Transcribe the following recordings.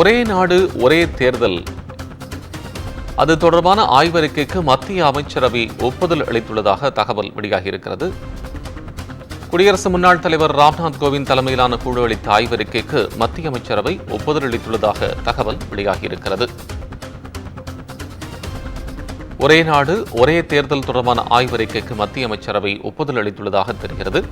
ஒரே நாடு ஒரே தேர்தல் அது தொடர்பான ஆய்வறிக்கைக்கு மத்திய அமைச்சரவை ஒப்புதல் அளித்துள்ளதாக தகவல் வெளியாகியிருக்கிறது. குடியரசு முன்னாள் தலைவர் ராம்நாத் கோவிந்த் தலைமையிலான குழு அளித்த ஆய்வறிக்கைக்கு மத்திய அமைச்சரவை ஒப்புதல் அளித்துள்ளதாக தகவல் வெளியாகியிருக்கிறது. ஒரே நாடு ஒரே தேர்தல் தொடர்பான ஆய்வறிக்கைக்கு மத்திய அமைச்சரவை ஒப்புதல் அளித்துள்ளதாக தெரிகிறது.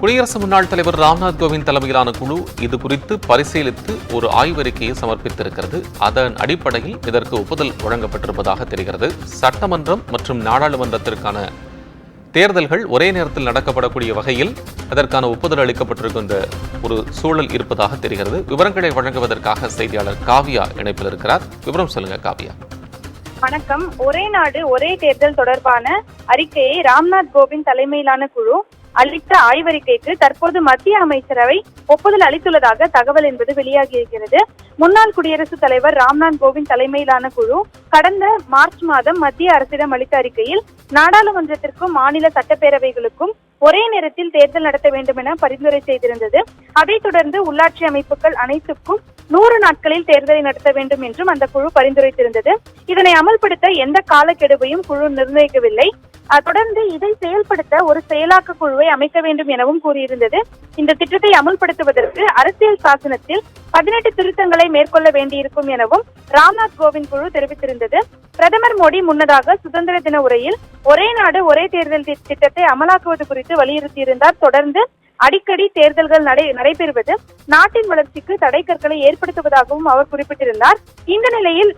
குடியரசு முன்னாள் தலைவர் ராம்நாத் கோவிந்த் தலைமையிலான குழு இது குறித்து பரிசீலித்து ஒரு ஆய்வறிக்கையை சமர்ப்பித்திருக்கிறது. அதன் அடிப்படையில் இதற்கு ஒப்புதல் வழங்கப்பட்டிருப்பதாக தெரிகிறது. சட்டமன்றம் மற்றும் நாடாளுமன்றத்திற்கான தேர்தல்கள் ஒரே நேரத்தில் நடக்கப்படக்கூடிய வகையில் அதற்கான ஒப்புதல் அளிக்கப்பட்டிருக்கின்ற ஒரு சூழல் இருப்பதாக தெரிகிறது. விவரங்களை வழங்குவதற்காக செய்தியாளர் காவியா இணைப்பில் இருக்கிறார். விவரம் சொல்லுங்க காவியா. வணக்கம். ஒரே நாடு ஒரே தேர்தல் தொடர்பான அறிக்கையை ராம்நாத் கோவிந்த் தலைமையிலான குழு அளித்த ஆய்வறிக்கைக்கு தற்போது மத்திய அமைச்சரவை ஒப்புதல் அளித்துள்ளதாக தகவல் என்பது வெளியாகியிருக்கிறது. முன்னாள் குடியரசுத் தலைவர் ராம்நாத் கோவிந்த் தலைமையிலான குழு கடந்த மார்ச் மாதம் மத்திய அரசிடம் அளித்த அறிக்கையில் நாடாளுமன்றத்திற்கும் மாநில சட்டப்பேரவைகளுக்கும் ஒரே நேரத்தில் தேர்தல் நடத்த வேண்டும் என பரிந்துரை செய்திருந்தது. அதைத் தொடர்ந்து உள்ளாட்சி அமைப்புகள் அனைத்துக்கும் 100 நாட்களில் தேர்தலை நடத்த வேண்டும் என்றும் அந்த குழு பரிந்துரைத்திருந்தது. இதனை அமல்படுத்த எந்த காலக்கெடுவையும் குழு நிர்ணயிக்கவில்லை. தொடர்ந்து இதை செயல்படுத்த ஒரு செயலாக்க குழுவை அமைக்க வேண்டும் எனவும் கூறியிருந்தது. இந்த திட்டத்தை அமல்படுத்துவதற்கு அரசியல் சாசனத்தில் 18 திருத்தங்களை மேற்கொள்ள வேண்டியிருக்கும் எனவும் ராம்நாத் கோவிந்த் குழு தெரிவித்திருந்தது. பிரதமர் மோடி முன்னதாக சுதந்திர தின உரையில் ஒரே நாடு ஒரே தேர்தல் திட்டத்தை அமலாக்குவது குறித்து வலியுறுத்தியிருந்தார். தொடர்ந்து அடிக்கடி தேர்தல்கள் நடைபெறுவது நாட்டின் வளர்ச்சிக்கு தடைக்கற்களை ஏற்படுத்துவதாகவும் அவர் குறிப்பிட்டிருந்தார். இந்த நிலையில்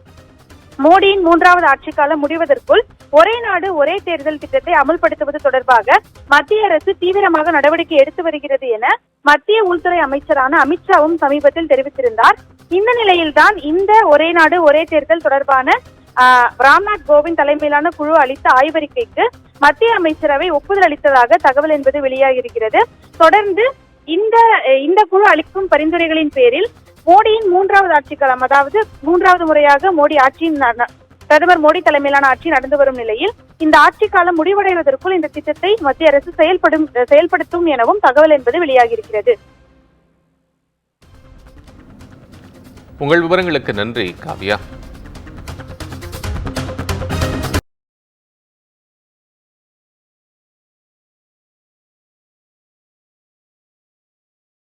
மோடியின் 3வது ஆட்சிக்காலம் முடிவதற்குள் ஒரே நாடு ஒரே தேர்தல் திட்டத்தை அமல்படுத்துவது தொடர்பாக மத்திய அரசு தீவிரமாக நடவடிக்கை எடுத்து வருகிறது என மத்திய உள்துறை அமைச்சரான அமித்ஷாவும் சமீபத்தில் தெரிவித்திருந்தார். இந்த நிலையில்தான் இந்த ஒரே நாடு ஒரே தேர்தல் தொடர்பான ராம்நாத் கோவிந்த் தலைமையிலான குழு அளித்த ஆய்வறிக்கைக்கு மத்திய அமைச்சரவை ஒப்புதல் அளித்ததாக தகவல் என்பது வெளியாகியிருக்கிறது. தொடர்ந்து இந்த குழு அளிக்கும் பரிந்துரைகளின் பேரில் மோடியின் 3வது ஆட்சிக்காலம், அதாவது 3வது முறையாக பிரதமர் மோடி தலைமையிலான ஆட்சி நடந்து வரும் நிலையில் இந்த ஆட்சி காலம் முடிவடைவதற்குள் இந்த திட்டத்தை மத்திய அரசு செயல்படுத்தும் எனவும் தகவல் என்பது வெளியாகியிருக்கிறது. உங்கள் விவரங்களுக்கு நன்றி காவியா.